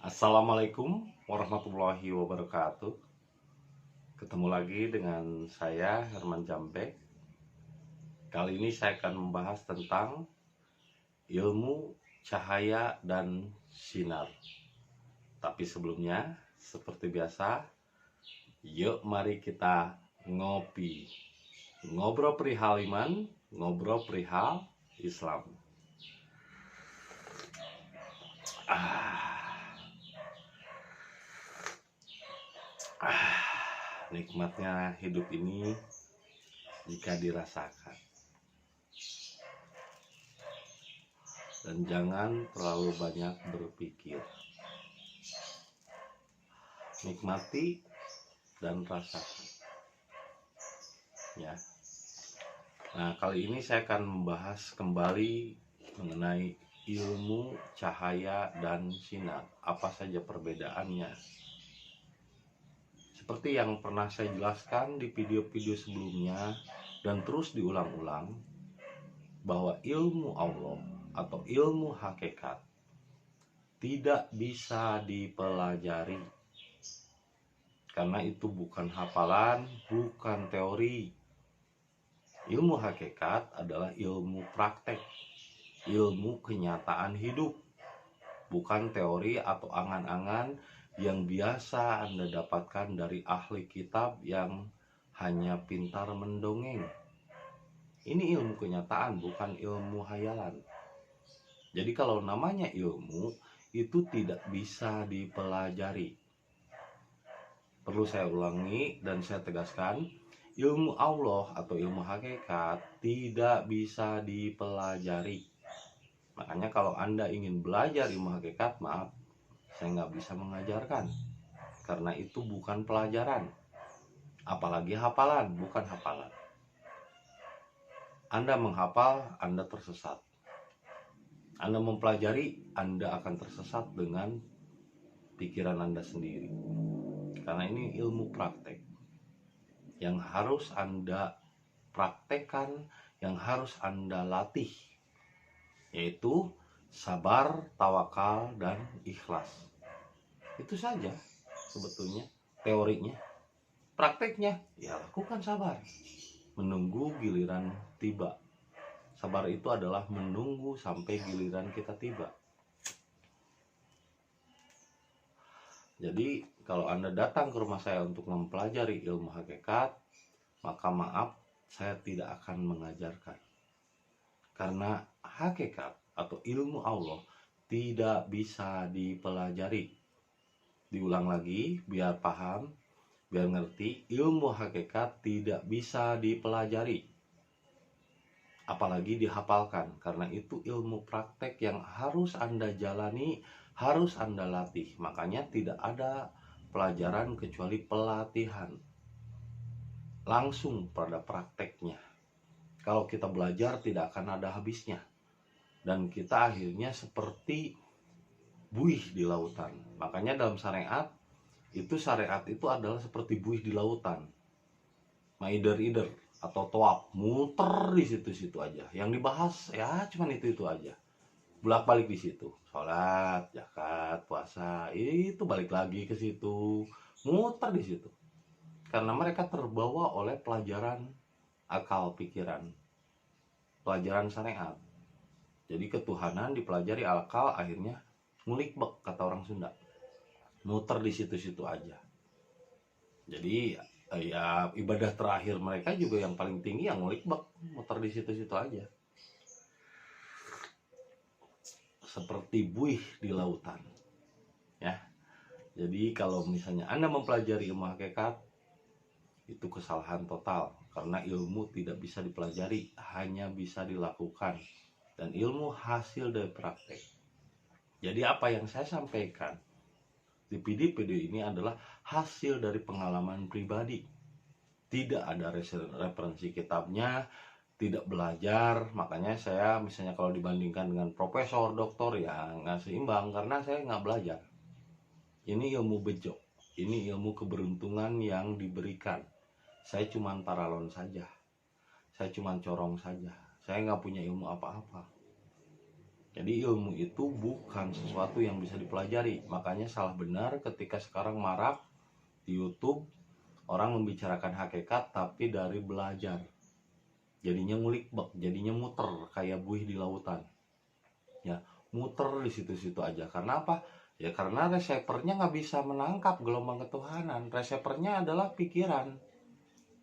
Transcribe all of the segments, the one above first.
Assalamualaikum warahmatullahi wabarakatuh. Ketemu lagi dengan saya Herman Jambek. Kali ini saya akan membahas tentang ilmu cahaya dan sinar. Tapi sebelumnya, seperti biasa, yuk mari kita ngopi. Ngobrol perihal iman, ngobrol perihal Islam. Nikmatnya hidup ini jika dirasakan. Dan jangan terlalu banyak berpikir. Nikmati dan rasakan. Ya. Nah, kali ini saya akan membahas kembali mengenai ilmu cahaya dan sinar. Apa saja perbedaannya? Seperti yang pernah saya jelaskan di video-video sebelumnya dan terus diulang-ulang, bahwa ilmu Allah atau ilmu hakikat tidak bisa dipelajari, karena itu bukan hafalan, bukan teori. Ilmu hakikat adalah ilmu praktek, ilmu kenyataan hidup, bukan teori atau angan-angan yang biasa Anda dapatkan dari ahli kitab yang hanya pintar mendongeng. Ini ilmu kenyataan, bukan ilmu hayalan. Jadi kalau namanya ilmu, itu tidak bisa dipelajari. Perlu saya ulangi dan saya tegaskan, ilmu Allah atau ilmu hakikat tidak bisa dipelajari. Makanya kalau Anda ingin belajar ilmu hakikat, maaf, saya nggak bisa mengajarkan. Karena itu bukan pelajaran. Apalagi hafalan, bukan hafalan. Anda menghafal, Anda tersesat. Anda mempelajari, Anda akan tersesat dengan pikiran Anda sendiri. Karena ini ilmu praktek yang harus Anda praktekkan, yang harus Anda latih, yaitu sabar, tawakal, dan ikhlas. Itu saja sebetulnya teorinya. Prakteknya, ya lakukan sabar, menunggu giliran tiba. Sabar itu adalah menunggu sampai giliran kita tiba. Jadi kalau Anda datang ke rumah saya untuk mempelajari ilmu hakikat, maka maaf, saya tidak akan mengajarkan. Karena hakikat atau ilmu Allah tidak bisa dipelajari. Diulang lagi biar paham, biar ngerti, ilmu hakikat tidak bisa dipelajari, apalagi dihafalkan, karena itu ilmu praktek yang harus Anda jalani, harus Anda latih. Makanya tidak ada pelajaran kecuali pelatihan, langsung pada prakteknya. Kalau kita belajar tidak akan ada habisnya, dan kita akhirnya seperti buih di lautan. Makanya dalam syariat itu adalah seperti buih di lautan. Maider-ider atau toab, muter di situ-situ aja. Yang dibahas ya cuman itu aja. Bolak-balik di situ. Sholat, zakat, puasa, itu balik lagi ke situ, muter di situ. Karena mereka terbawa oleh pelajaran akal pikiran, pelajaran syariat. Jadi ketuhanan dipelajari akal, akhirnya ngulikbek kata orang Sunda. Muter di situ-situ aja. Jadi ya ibadah terakhir mereka juga yang paling tinggi yang ngulikbek, muter di situ-situ aja. Seperti buih di lautan. Ya. Jadi kalau misalnya Anda mempelajari ilmu hakikat, itu kesalahan total, karena ilmu tidak bisa dipelajari, hanya bisa dilakukan, dan ilmu hasil dari praktek. Jadi apa yang saya sampaikan di video ini adalah hasil dari pengalaman pribadi. Tidak ada referensi kitabnya, tidak belajar. Makanya saya misalnya kalau dibandingkan dengan profesor, doktor, ya nggak seimbang, karena saya nggak belajar. Ini ilmu bejo, ini ilmu keberuntungan yang diberikan. Saya cuman paralon saja, saya cuman corong saja, saya nggak punya ilmu apa-apa. Jadi ilmu itu bukan sesuatu yang bisa dipelajari. Makanya salah benar ketika sekarang marak di YouTube orang membicarakan hakikat tapi dari belajar. Jadinya ngulik bak, jadinya muter kayak buih di lautan. Ya, muter di situ-situ aja. Karena apa? Ya karena reseptornya nggak bisa menangkap gelombang ketuhanan. Reseptornya adalah pikiran.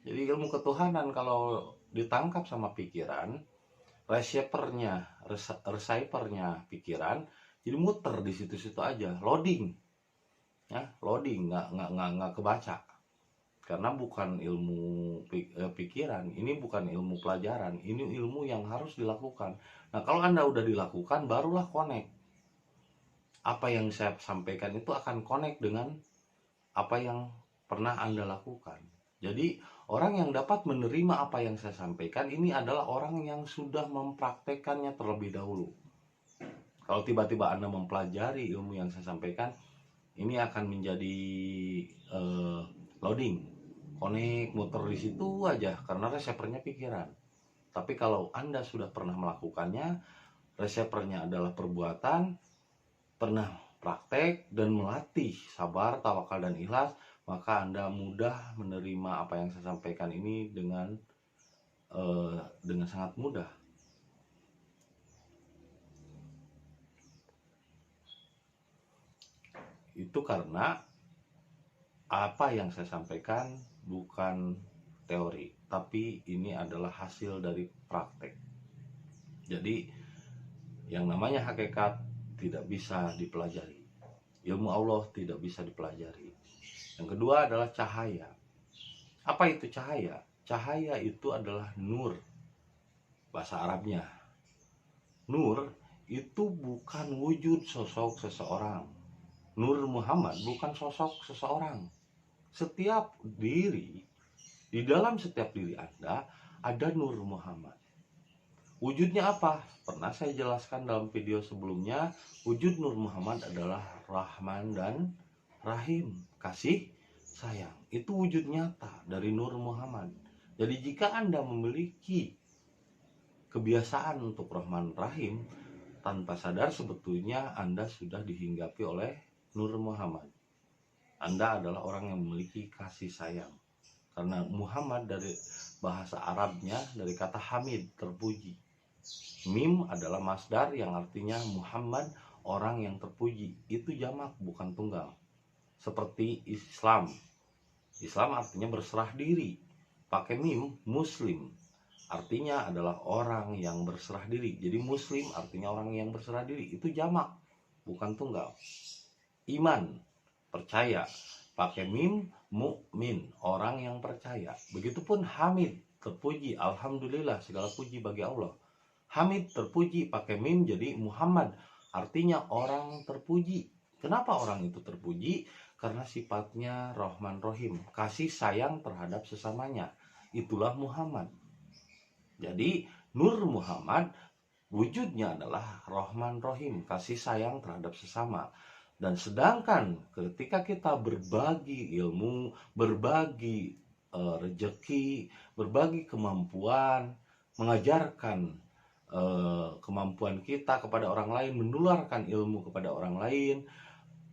Jadi ilmu ketuhanan kalau ditangkap sama pikiran, receivernya pikiran, jadi muter di situ-situ aja, loading, ya loading, nggak kebaca, karena bukan ilmu pikiran, ini bukan ilmu pelajaran, ini ilmu yang harus dilakukan. Nah kalau Anda udah dilakukan, barulah connect. Apa yang saya sampaikan itu akan connect dengan apa yang pernah Anda lakukan. Jadi orang yang dapat menerima apa yang saya sampaikan ini adalah orang yang sudah mempraktekannya terlebih dahulu. Kalau tiba-tiba Anda mempelajari ilmu yang saya sampaikan, ini akan menjadi loading, connect, muter di situ aja karena reseptornya pikiran. Tapi kalau Anda sudah pernah melakukannya, reseptornya adalah perbuatan, pernah praktek dan melatih sabar, tawakal dan ikhlas, maka Anda mudah menerima apa yang saya sampaikan ini dengan sangat mudah. Itu karena apa yang saya sampaikan bukan teori, tapi ini adalah hasil dari praktek. Jadi yang namanya hakikat tidak bisa dipelajari. Ilmu Allah tidak bisa dipelajari. Yang kedua adalah cahaya. Apa itu cahaya? Cahaya itu adalah nur, bahasa Arabnya. Nur itu bukan wujud sosok seseorang. Nur Muhammad bukan sosok seseorang. Setiap diri, di dalam setiap diri Anda ada Nur Muhammad. Wujudnya apa? Pernah saya jelaskan dalam video sebelumnya, wujud Nur Muhammad adalah Rahman dan Rahim, kasih sayang. Itu wujud nyata dari Nur Muhammad. Jadi jika Anda memiliki kebiasaan untuk Rahman Rahim, tanpa sadar sebetulnya Anda sudah dihinggapi oleh Nur Muhammad. Anda adalah orang yang memiliki kasih sayang. Karena Muhammad dari bahasa Arabnya dari kata Hamid, terpuji. Mim adalah masdar yang artinya Muhammad, orang yang terpuji. Itu jamak, bukan tunggal. Seperti Islam. Islam artinya berserah diri. Pakai mim, Muslim. Artinya adalah orang yang berserah diri. Jadi Muslim artinya orang yang berserah diri. Itu jamak, bukan tunggal. Iman, percaya. Pakai mim, mukmin, orang yang percaya. Begitupun Hamid, terpuji. Alhamdulillah, segala puji bagi Allah. Hamid terpuji, pakai mim jadi Muhammad, artinya orang terpuji. Kenapa orang itu terpuji? Karena sifatnya Rahman Rahim, kasih sayang terhadap sesamanya. Itulah Muhammad. Jadi Nur Muhammad wujudnya adalah Rahman Rahim, kasih sayang terhadap sesama. Dan sedangkan ketika kita berbagi ilmu, berbagi rezeki, berbagi kemampuan, mengajarkan kemampuan kita kepada orang lain, menularkan ilmu kepada orang lain,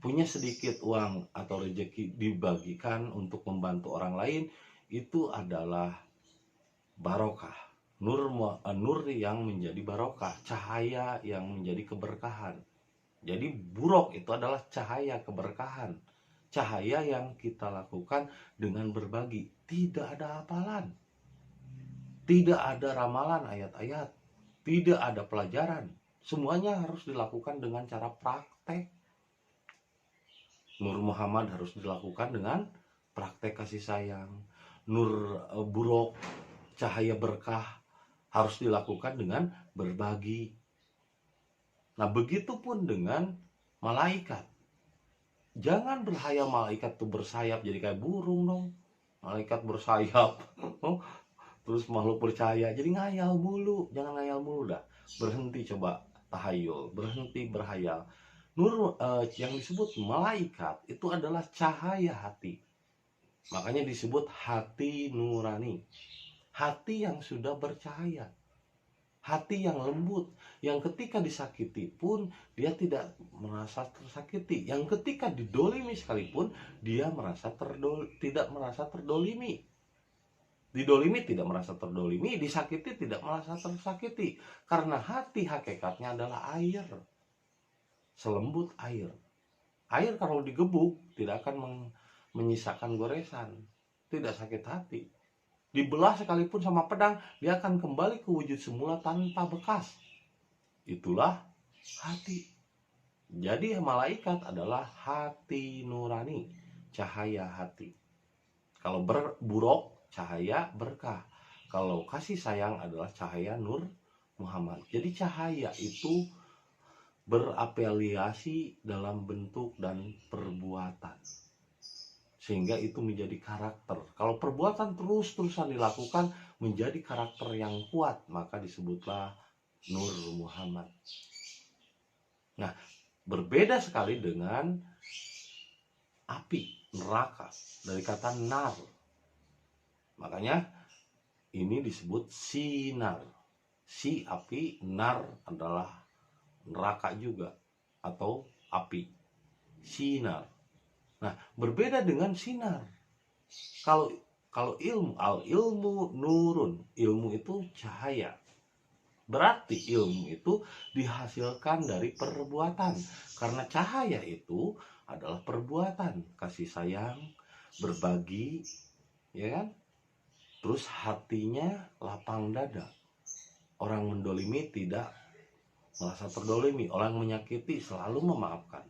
punya sedikit uang atau rezeki dibagikan untuk membantu orang lain, itu adalah barokah. Nur yang menjadi barokah, cahaya yang menjadi keberkahan. Jadi buruk itu adalah cahaya keberkahan, cahaya yang kita lakukan dengan berbagi. Tidak ada hafalan, tidak ada ramalan ayat-ayat, tidak ada pelajaran. Semuanya harus dilakukan dengan cara praktek. Nur Muhammad harus dilakukan dengan praktek kasih sayang. Nur buruk, cahaya berkah, harus dilakukan dengan berbagi. Nah, begitupun dengan malaikat. Jangan berhayal malaikat tuh bersayap jadi kayak burung dong. Malaikat bersayap. Terus makhluk percaya jadi ngayal mulu. Jangan ngayal mulu dah. Berhenti coba tahayul, berhenti berhayal. Nur yang disebut malaikat itu adalah cahaya hati. Makanya disebut hati nurani. Hati yang sudah bercahaya. hati yang lembut, yang ketika disakiti pun dia tidak merasa tersakiti, yang ketika didolimi sekalipun dia tidak merasa terdolimi, didolimi tidak merasa terdolimi, disakiti tidak merasa tersakiti, karena hati hakikatnya adalah air, selembut air. Air kalau digebuk tidak akan menyisakan goresan, tidak sakit hati. Dibelah sekalipun sama pedang, dia akan kembali ke wujud semula tanpa bekas. Itulah hati. Jadi malaikat adalah hati nurani, cahaya hati. Kalau buruk, cahaya berkah. Kalau kasih sayang adalah cahaya Nur Muhammad. Jadi cahaya itu berapeliasi dalam bentuk dan perbuatan, sehingga itu menjadi karakter. Kalau perbuatan terus-terusan dilakukan menjadi karakter yang kuat, maka disebutlah Nur Muhammad. Nah, berbeda sekali dengan api, neraka, dari kata nar. Makanya ini disebut sinar. Si api, nar adalah neraka juga atau api. Sinar. Nah, berbeda dengan sinar. Kalau ilmu nurun, ilmu itu cahaya. Berarti ilmu itu dihasilkan dari perbuatan. Karena cahaya itu adalah perbuatan, kasih sayang, berbagi, ya kan? Terus hatinya lapang dada. Orang mendolimi tidak merasa terdolimi, orang menyakiti selalu memaafkan.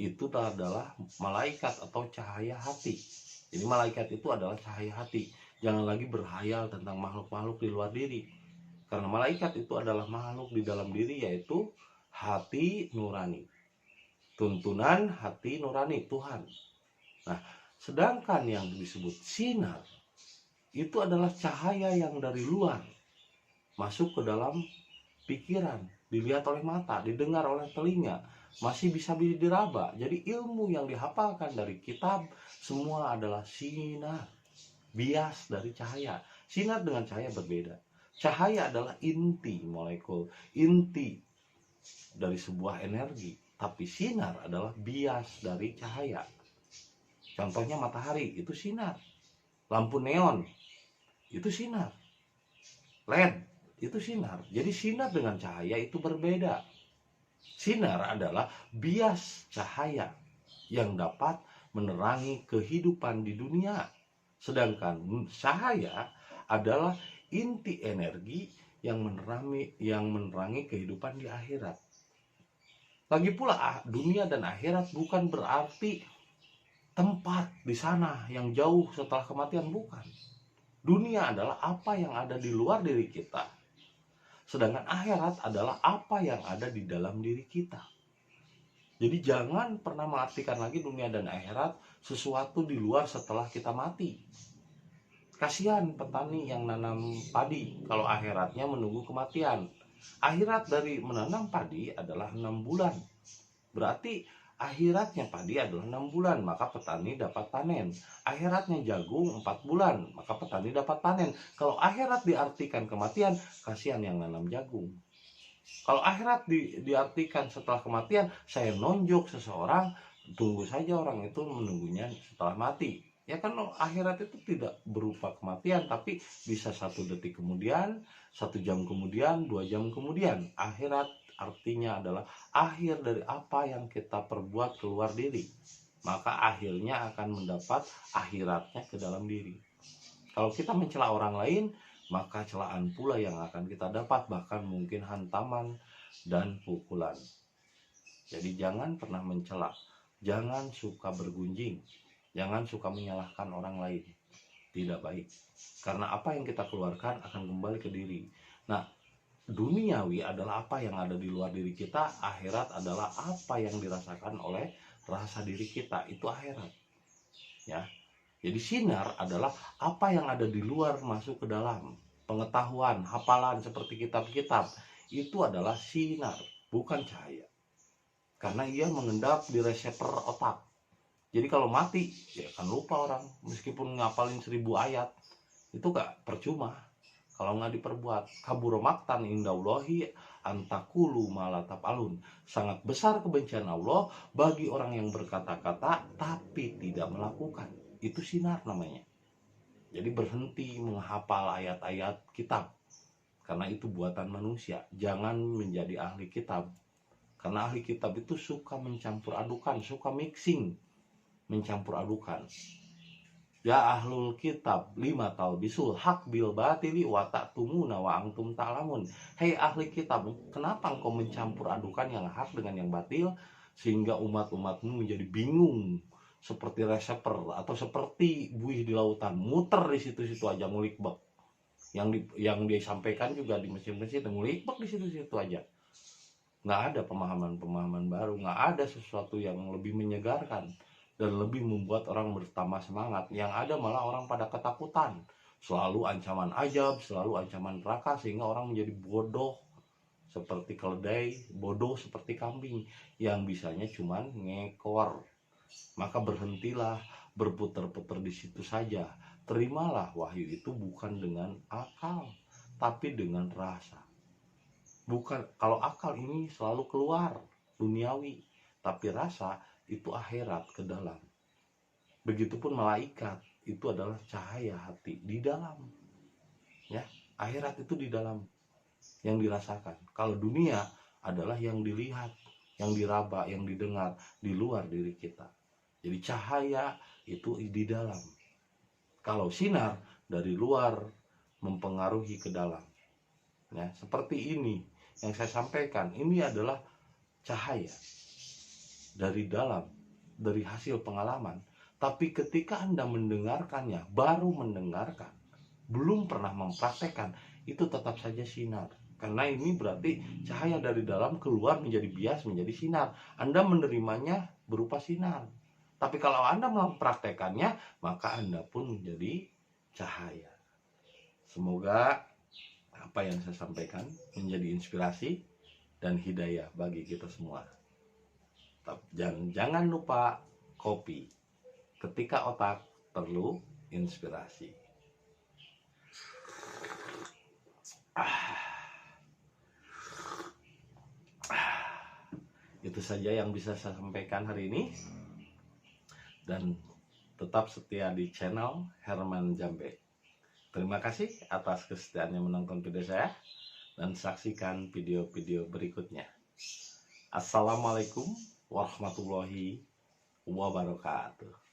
Itu adalah malaikat atau cahaya hati. Jadi malaikat itu adalah cahaya hati. Jangan lagi berhayal tentang makhluk-makhluk di luar diri. Karena malaikat itu adalah makhluk di dalam diri, yaitu hati nurani. Tuntunan hati nurani Tuhan. Nah, sedangkan yang disebut sinar itu adalah cahaya yang dari luar masuk ke dalam pikiran, dilihat oleh mata, didengar oleh telinga, masih bisa diraba. Jadi ilmu yang dihafalkan dari kitab semua adalah sinar, bias dari cahaya. Sinar dengan cahaya berbeda. Cahaya adalah inti molekul, inti dari sebuah energi. Tapi sinar adalah bias dari cahaya. Contohnya matahari, itu sinar. Lampu neon, itu sinar. LED, itu sinar. Jadi sinar dengan cahaya itu berbeda. Sinar adalah bias cahaya yang dapat menerangi kehidupan di dunia. Sedangkan cahaya adalah inti energi yang menerangi kehidupan di akhirat. Lagi pula dunia dan akhirat bukan berarti tempat di sana yang jauh setelah kematian, bukan. Dunia adalah apa yang ada di luar diri kita. Sedangkan akhirat adalah apa yang ada di dalam diri kita. Jadi jangan pernah mengartikan lagi dunia dan akhirat sesuatu di luar setelah kita mati. Kasihan petani yang nanam padi kalau akhiratnya menunggu kematian. Akhirat dari menanam padi adalah 6 bulan. Berarti akhiratnya padi adalah 6 bulan, maka petani dapat panen. Akhiratnya jagung 4 bulan, maka petani dapat panen. Kalau akhirat diartikan kematian, kasihan yang nanam jagung. Kalau akhirat diartikan setelah kematian, saya nonjok seseorang, tunggu saja orang itu menunggunya setelah mati. Ya kan akhirat itu tidak berupa kematian, tapi bisa 1 detik kemudian, 1 jam kemudian, 2 jam kemudian. Akhirat artinya adalah akhir dari apa yang kita perbuat keluar diri. Maka akhirnya akan mendapat akhiratnya ke dalam diri. Kalau kita mencela orang lain, maka celaan pula yang akan kita dapat, bahkan mungkin hantaman dan pukulan. Jadi jangan pernah mencela, jangan suka bergunjing, jangan suka menyalahkan orang lain. Tidak baik. Karena apa yang kita keluarkan akan kembali ke diri. Nah, duniawi adalah apa yang ada di luar diri kita, akhirat adalah apa yang dirasakan oleh rasa diri kita, itu akhirat. Ya. Jadi sinar adalah apa yang ada di luar masuk ke dalam. Pengetahuan, hafalan seperti kitab-kitab, itu adalah sinar, bukan cahaya. Karena ia mengendap di reseptor otak. Jadi kalau mati, ya akan lupa orang. Meskipun ngapalin 1000 ayat, itu gak percuma. kalau nggak diperbuat. Kabura maktan indallahi antakulu malatafalun. Sangat besar kebencian Allah bagi orang yang berkata-kata tapi tidak melakukan. Itu sinar namanya. Jadi berhenti menghafal ayat-ayat kitab, karena itu buatan manusia. Jangan menjadi ahli kitab, karena ahli kitab itu suka mencampur adukan, suka mixing, mencampur adukan. Ya ahlul kitab lima talbisul haq bil batili wa ta'tumuna wa antum ta'lamun. Hei ahli kitab, kenapa engkau mencampur adukan yang hak dengan yang batil sehingga umat-umatmu menjadi bingung seperti reseper atau seperti buih di lautan, muter di situ-situ aja ngulik-bek. Yang disampaikan juga di masjid-masjid ngulik-bek di situ-situ aja. Nggak ada pemahaman-pemahaman baru, nggak ada sesuatu yang lebih menyegarkan dan lebih membuat orang bertambah semangat. Yang ada malah orang pada ketakutan, selalu ancaman azab, selalu ancaman neraka, sehingga orang menjadi bodoh seperti keledai, bodoh seperti kambing yang bisanya cuman ngekor. Maka berhentilah berputar-putar di situ saja. Terimalah wahyu itu bukan dengan akal, tapi dengan rasa. Bukan, kalau akal ini selalu keluar duniawi, tapi rasa itu akhirat ke dalam. Begitupun malaikat itu adalah cahaya hati di dalam. Ya, akhirat itu di dalam yang dirasakan. Kalau dunia adalah yang dilihat, yang diraba, yang didengar di luar diri kita. Jadi cahaya itu di dalam. Kalau sinar dari luar mempengaruhi ke dalam. Ya, seperti ini yang saya sampaikan, ini adalah cahaya dari dalam, dari hasil pengalaman. Tapi ketika Anda mendengarkannya, baru mendengarkan, belum pernah mempraktekkan, itu tetap saja sinar. Karena ini berarti cahaya dari dalam keluar menjadi bias, menjadi sinar. Anda menerimanya berupa sinar. Tapi kalau Anda mempraktekannya, maka Anda pun menjadi cahaya. Semoga apa yang saya sampaikan menjadi inspirasi dan hidayah bagi kita semua. Dan jangan lupa kopi ketika otak perlu inspirasi. Itu saja yang bisa saya sampaikan hari ini. Dan tetap setia di channel Herman Jambe. Terima kasih atas kesetiaannya menonton video saya dan saksikan video-video berikutnya. Assalamualaikum warahmatullahi wabarakatuh.